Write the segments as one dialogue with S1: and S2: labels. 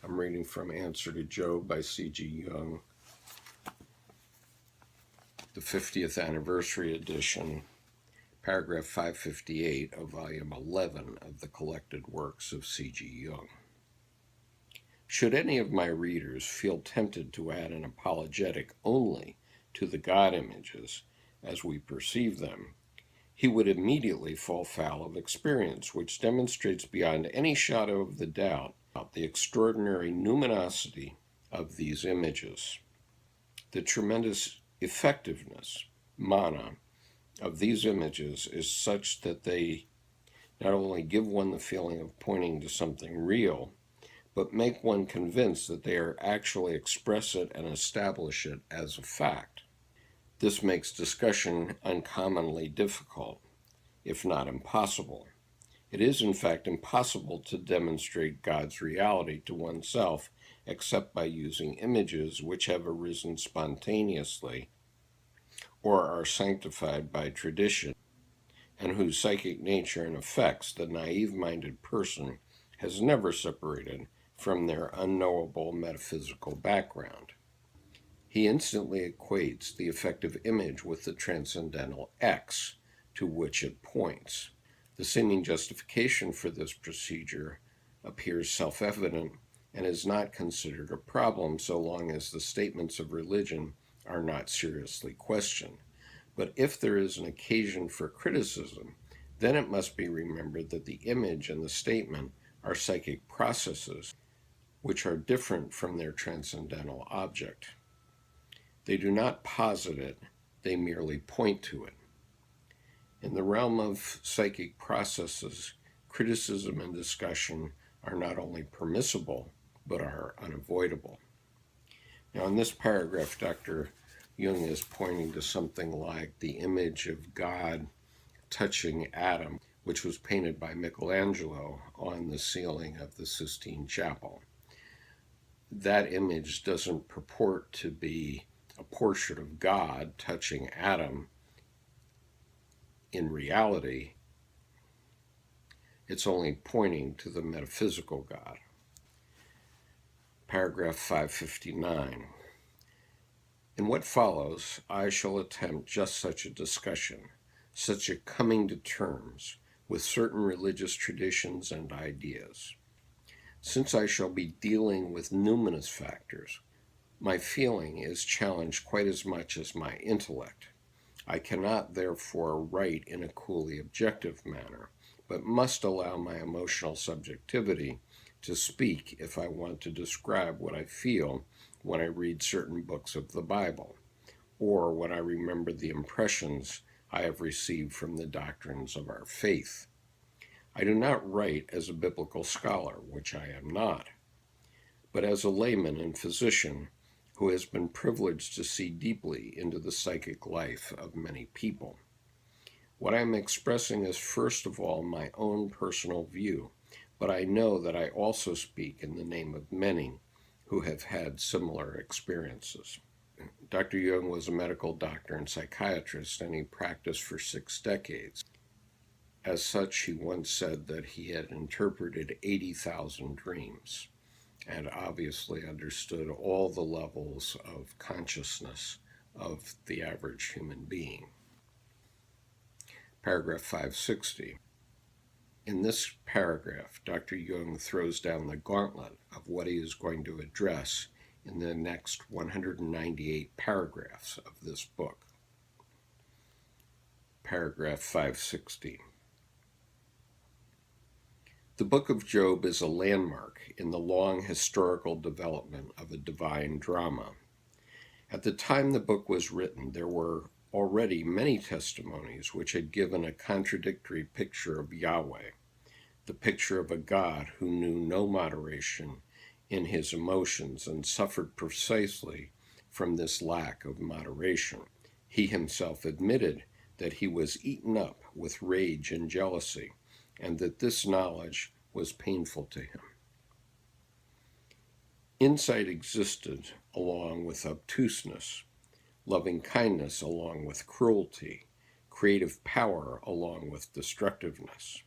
S1: I'm reading from Answer to Job by C.G. Jung, the 50th anniversary edition, paragraph 558 of volume 11 of the collected works of C.G. Jung. Should any of my readers feel tempted to add an apologetic only to the God images as we perceive them, he would immediately fall foul of experience, which demonstrates beyond any shadow of the doubt the extraordinary numinosity of these images, the tremendous effectiveness, mana, of these images is such that they not only give one the feeling of pointing to something real, but make one convinced that they are actually express it and establish it as a fact. This makes discussion uncommonly difficult, if not impossible. It is, in fact, impossible to demonstrate God's reality to oneself except by using images which have arisen spontaneously or are sanctified by tradition, and whose psychic nature and effects the naive-minded person has never separated from their unknowable metaphysical background. He instantly equates the effective image with the transcendental X to which it points. The seeming justification for this procedure appears self-evident and is not considered a problem so long as the statements of religion are not seriously questioned. But if there is an occasion for criticism, then it must be remembered that the image and the statement are psychic processes which are different from their transcendental object. They do not posit it, they merely point to it. In the realm of psychic processes, criticism and discussion are not only permissible, but are unavoidable. Now, in this paragraph, Dr. Jung is pointing to something like the image of God touching Adam, which was painted by Michelangelo on the ceiling of the Sistine Chapel. That image doesn't purport to be a portrait of God touching Adam. In reality, it's only pointing to the metaphysical God. Paragraph 559. In what follows, I shall attempt just such a discussion, such a coming to terms with certain religious traditions and ideas. Since I shall be dealing with numinous factors, my feeling is challenged quite as much as my intellect. I cannot, therefore, write in a coolly objective manner, but must allow my emotional subjectivity to speak if I want to describe what I feel when I read certain books of the Bible, or when I remember the impressions I have received from the doctrines of our faith. I do not write as a biblical scholar, which I am not, but as a layman and physician who has been privileged to see deeply into the psychic life of many people. What I am expressing is first of all my own personal view, but I know that I also speak in the name of many who have had similar experiences. Dr. Jung was a medical doctor and psychiatrist, and he practiced for 6 decades. As such, he once said that he had interpreted 80,000 dreams, and obviously understood all the levels of consciousness of the average human being. Paragraph 560. In this paragraph, Dr. Jung throws down the gauntlet of what he is going to address in the next 198 paragraphs of this book. Paragraph 560. The Book of Job is a landmark in the long historical development of a divine drama. At the time the book was written, there were already many testimonies which had given a contradictory picture of Yahweh, the picture of a God who knew no moderation in his emotions and suffered precisely from this lack of moderation. He himself admitted that he was eaten up with rage and jealousy, and that this knowledge was painful to him. Insight existed along with obtuseness, loving kindness along with cruelty, creative power along with destructiveness.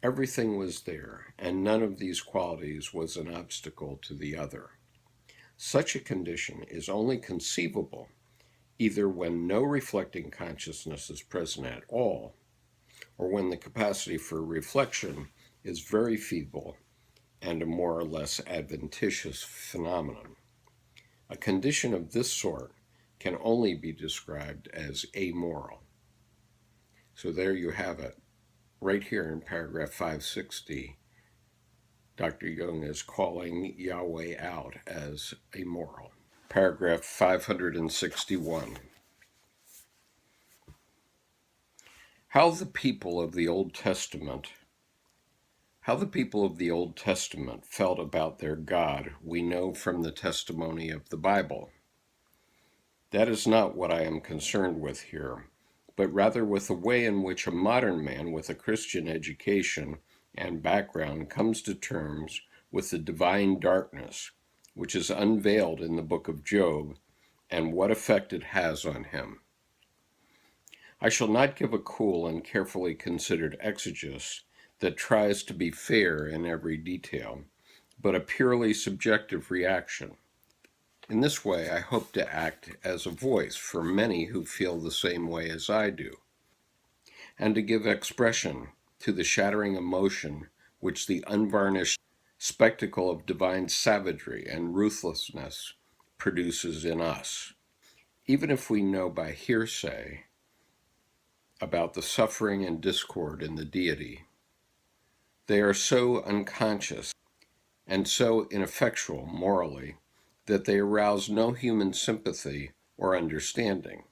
S1: Everything was there, and none of these qualities was an obstacle to the other. Such a condition is only conceivable either when no reflecting consciousness is present at all, or when the capacity for reflection is very feeble and a more or less adventitious phenomenon. A condition of this sort can only be described as amoral. So there you have it. Right here in paragraph 560, Dr. Jung is calling Yahweh out as amoral. Paragraph 561. How the people of the Old Testament felt about their God, we know from the testimony of the Bible. That is not what I am concerned with here, but rather with the way in which a modern man with a Christian education and background comes to terms with the divine darkness, which is unveiled in the book of Job, and what effect it has on him. I shall not give a cool and carefully considered exegesis that tries to be fair in every detail, but a purely subjective reaction. In this way, I hope to act as a voice for many who feel the same way as I do, and to give expression to the shattering emotion which the unvarnished spectacle of divine savagery and ruthlessness produces in us. Even if we know by hearsay about the suffering and discord in the deity, they are so unconscious and so ineffectual morally that they arouse no human sympathy or understanding.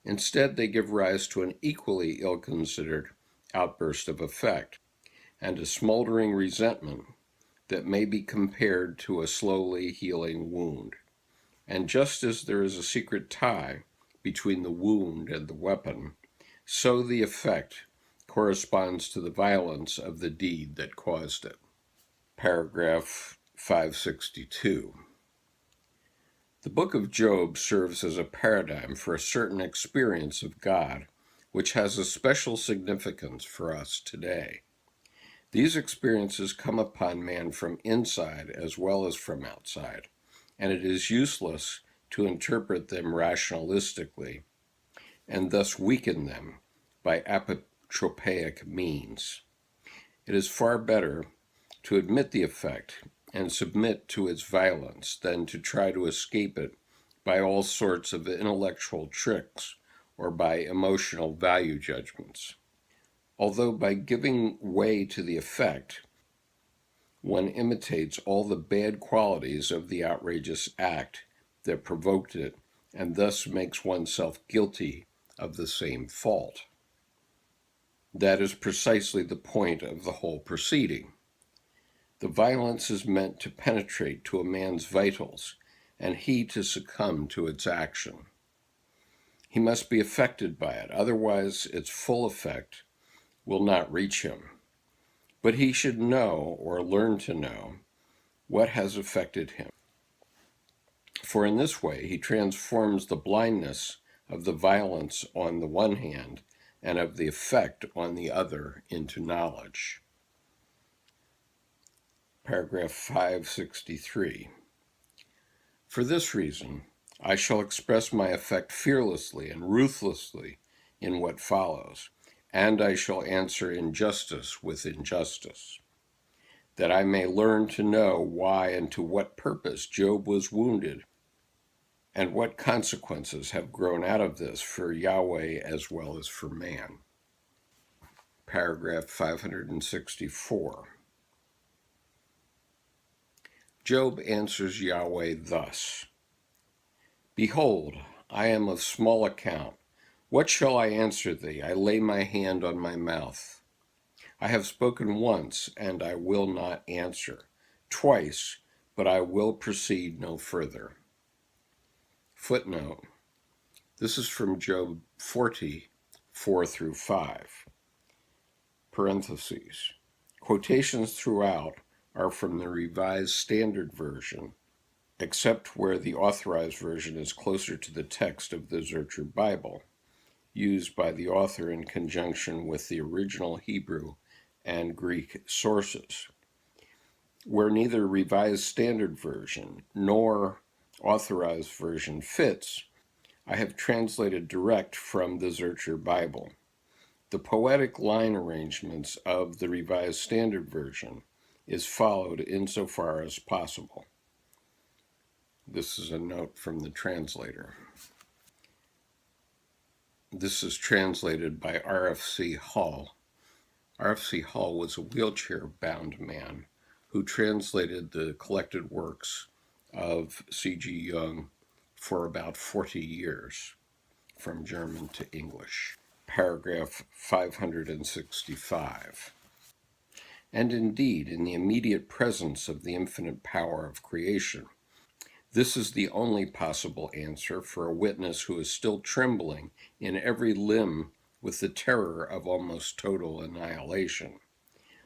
S1: Instead, they give rise to an equally ill-considered outburst of affect and a smoldering resentment that may be compared to a slowly healing wound. And just as there is a secret tie between the wound and the weapon, so the effect corresponds to the violence of the deed that caused it. Paragraph 562. The book of Job serves as a paradigm for a certain experience of God, which has a special significance for us today. These experiences come upon man from inside as well as from outside, and it is useless to interpret them rationalistically and thus weaken them by apotropaic means. It is far better to admit the effect and submit to its violence than to try to escape it by all sorts of intellectual tricks or by emotional value judgments. Although by giving way to the effect, one imitates all the bad qualities of the outrageous act that provoked it, and thus makes oneself guilty of the same fault. That is precisely the point of the whole proceeding. The violence is meant to penetrate to a man's vitals, and he to succumb to its action. He must be affected by it, otherwise its full effect will not reach him. But he should know, or learn to know, what has affected him. For in this way he transforms the blindness of the violence on the one hand and of the effect on the other into knowledge. Paragraph 563. For this reason, I shall express my effect fearlessly and ruthlessly in what follows, and I shall answer injustice with injustice, that I may learn to know why and to what purpose Job was wounded, and what consequences have grown out of this for Yahweh as well as for man. Paragraph 564. Job answers Yahweh thus: Behold, I am of small account. What shall I answer thee? I lay my hand on my mouth. I have spoken once, and I will not answer. Twice, but I will proceed no further. Footnote. This is from Job 40, 4-5. Parentheses. Quotations throughout are from the Revised Standard Version, except where the Authorized Version is closer to the text of the Zurcher Bible, used by the author in conjunction with the original Hebrew and Greek sources. Where neither Revised Standard Version nor Authorized Version fits, I have translated direct from the Zurcher Bible. The poetic line arrangements of the Revised Standard Version is followed insofar as possible. This is a note from the translator. This is translated by R.F.C. Hall. R.F.C. Hall was a wheelchair-bound man who translated the collected works of C.G. Jung for about 40 years, from German to English. Paragraph 565. And indeed, in the immediate presence of the infinite power of creation, this is the only possible answer for a witness who is still trembling in every limb with the terror of almost total annihilation.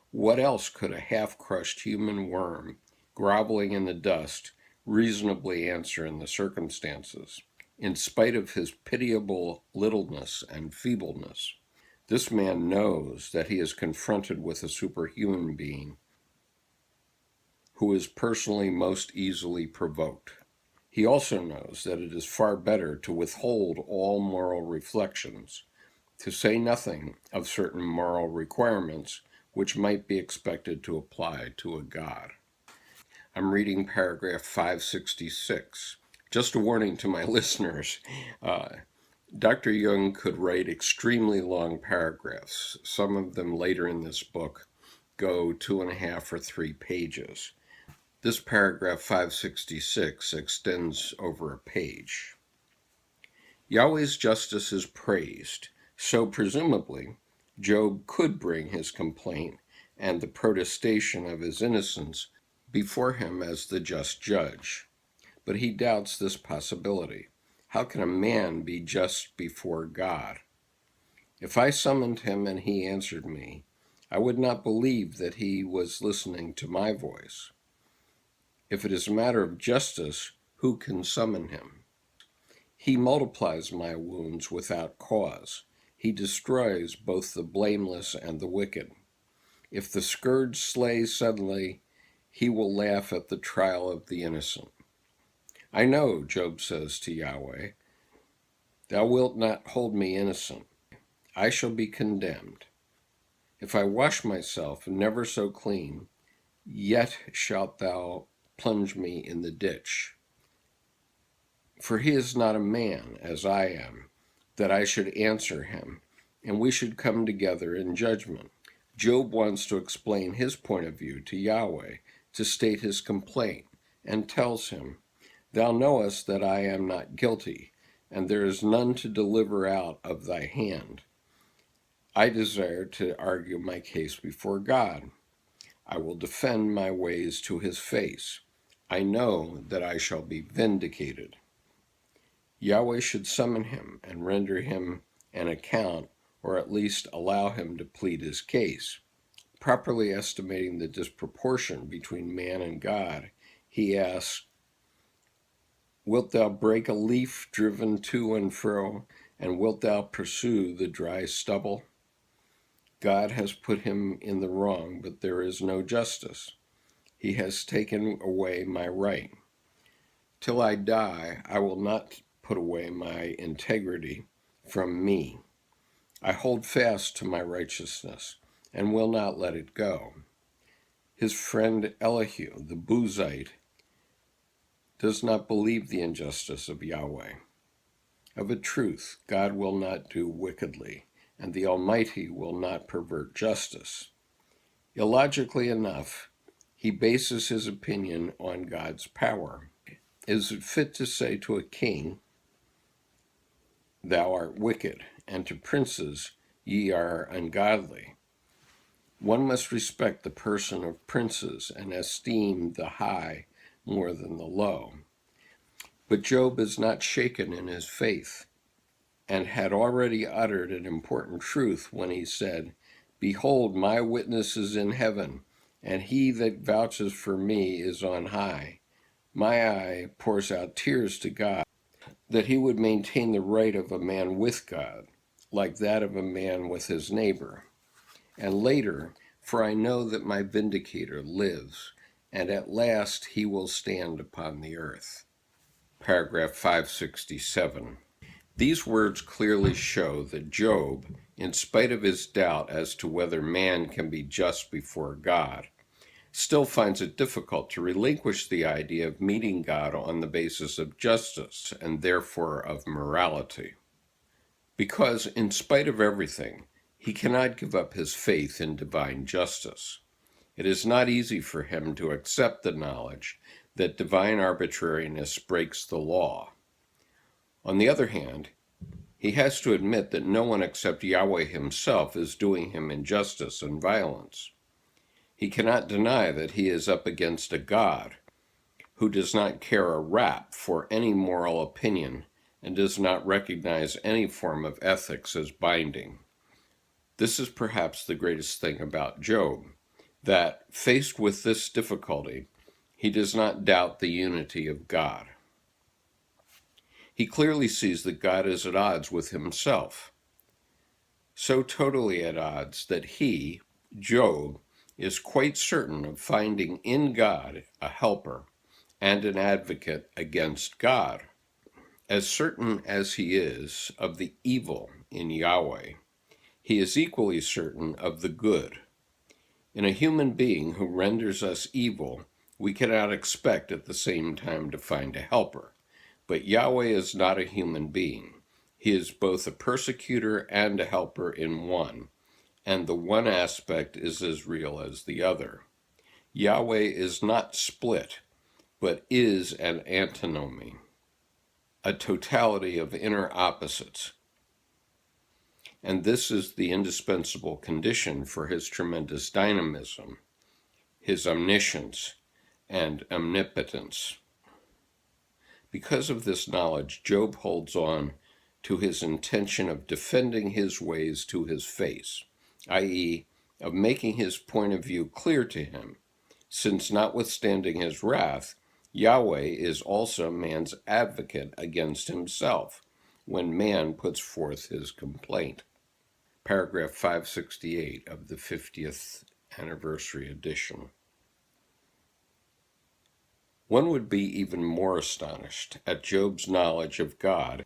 S1: What else could a half-crushed human worm, groveling in the dust, reasonably answer in the circumstances? In spite of his pitiable littleness and feebleness, this man knows that he is confronted with a superhuman being who is personally most easily provoked. He also knows that it is far better to withhold all moral reflections, to say nothing of certain moral requirements which might be expected to apply to a god. I'm reading paragraph 566. Just a warning to my listeners, Dr. Jung could write extremely long paragraphs. Some of them later in this book go 2.5 or 3 pages. This paragraph 566 extends over a page. Yahweh's justice is praised, so presumably Job could bring his complaint and the protestation of his innocence before him as the just judge. But he doubts this possibility. How can a man be just before God? If I summoned him and he answered me, I would not believe that he was listening to my voice. If it is a matter of justice, who can summon him? He multiplies my wounds without cause. He destroys both the blameless and the wicked. If the scourge slay suddenly, he will laugh at the trial of the innocent. I know, Job says to Yahweh, thou wilt not hold me innocent. I shall be condemned. If I wash myself never so clean, yet shalt thou plunge me in the ditch. For he is not a man, as I am, that I should answer him, and we should come together in judgment. Job wants to explain his point of view to Yahweh, to state his complaint, and tells him, thou knowest that I am not guilty, and there is none to deliver out of thy hand. I desire to argue my case before God. I will defend my ways to his face. I know that I shall be vindicated. Yahweh should summon him and render him an account, or at least allow him to plead his case. Properly estimating the disproportion between man and God, he asks, wilt thou break a leaf driven to and fro, and wilt thou pursue the dry stubble? God has put him in the wrong, but there is no justice. He has taken away my right. Till I die, I will not put away my integrity from me. I hold fast to my righteousness and will not let it go. His friend Elihu, the Buzite, does not believe the injustice of Yahweh. Of a truth, God will not do wickedly, and the Almighty will not pervert justice. Illogically enough, he bases his opinion on God's power. Is it fit to say to a king, thou art wicked, and to princes, ye are ungodly? One must respect the person of princes and esteem the high more than the low. But Job is not shaken in his faith, and had already uttered an important truth when he said, behold, my witness is in heaven, and he that vouches for me is on high. My eye pours out tears to God, that he would maintain the right of a man with God, like that of a man with his neighbor. And later, For I know that my vindicator lives, and at last he will stand upon the earth. Paragraph 567. These words clearly show that Job, in spite of his doubt as to whether man can be just before God, still finds it difficult to relinquish the idea of meeting God on the basis of justice and therefore of morality. Because, in spite of everything, he cannot give up his faith in divine justice. It is not easy for him to accept the knowledge that divine arbitrariness breaks the law. On the other hand, he has to admit that no one except Yahweh himself is doing him injustice and violence. He cannot deny that he is up against a God who does not care a rap for any moral opinion and does not recognize any form of ethics as binding. This is perhaps the greatest thing about Job, that, faced with this difficulty, he does not doubt the unity of God. He clearly sees that God is at odds with himself, so totally at odds that he, Job, is quite certain of finding in God a helper and an advocate against God. As certain as he is of the evil in Yahweh, he is equally certain of the good. In a human being who renders us evil, we cannot expect at the same time to find a helper. But Yahweh is not a human being. He is both a persecutor and a helper in one, and the one aspect is as real as the other. Yahweh is not split, but is an antinomy, a totality of inner opposites. And this is the indispensable condition for his tremendous dynamism, his omniscience, and omnipotence. Because of this knowledge, Job holds on to his intention of defending his ways to his face, i.e., of making his point of view clear to him, since notwithstanding his wrath, Yahweh is also man's advocate against himself when man puts forth his complaint. Paragraph 568 of the 50th anniversary edition. One would be even more astonished at Job's knowledge of God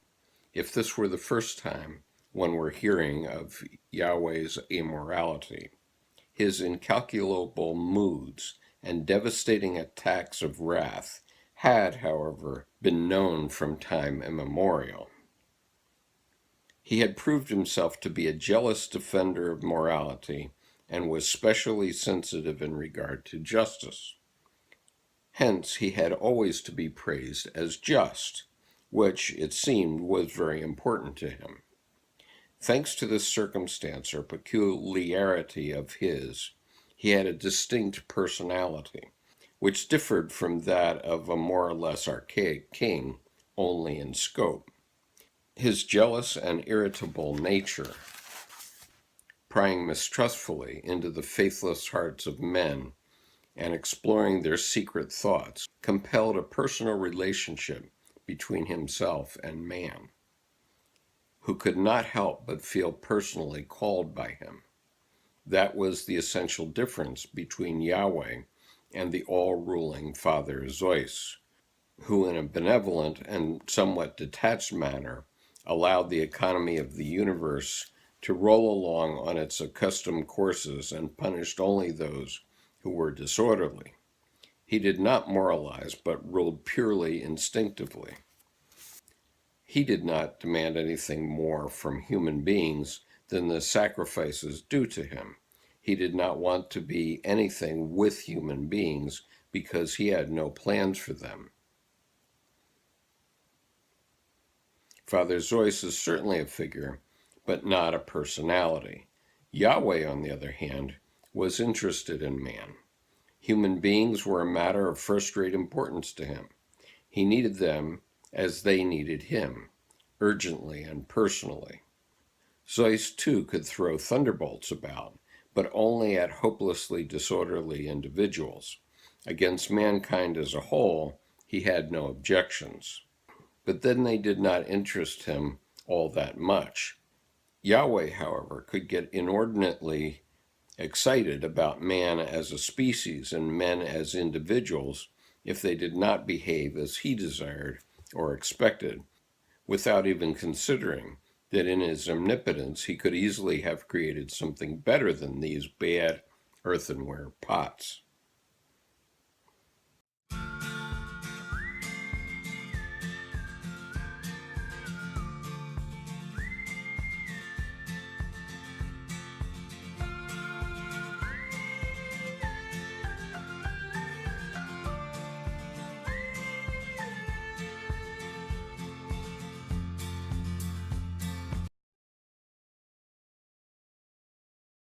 S1: if this were the first time one were hearing of Yahweh's amorality. His incalculable moods and devastating attacks of wrath had, however, been known from time immemorial. He had proved himself to be a jealous defender of morality and was specially sensitive in regard to justice. Hence, he had always to be praised as just, which, it seemed, was very important to him. Thanks to this circumstance or peculiarity of his, he had a distinct personality, which differed from that of a more or less archaic king only in scope. His jealous and irritable nature, prying mistrustfully into the faithless hearts of men and exploring their secret thoughts, compelled a personal relationship between himself and man, who could not help but feel personally called by him. That was the essential difference between Yahweh and the all-ruling Father Zeus, who in a benevolent and somewhat detached manner allowed the economy of the universe to roll along on its accustomed courses and punished only those who were disorderly. He did not moralize, but ruled purely instinctively. He did not demand anything more from human beings than the sacrifices due to him. He did not want to be anything with human beings because he had no plans for them. Father Zeus is certainly a figure, but not a personality. Yahweh, on the other hand, was interested in man. Human beings were a matter of first-rate importance to him. He needed them as they needed him, urgently and personally. Zeus, too, could throw thunderbolts about, but only at hopelessly disorderly individuals. Against mankind as a whole, he had no objections. But then they did not interest him all that much. Yahweh, however, could get inordinately excited about man as a species and men as individuals if they did not behave as he desired or expected, without even considering that in his omnipotence he could easily have created something better than these bad earthenware pots.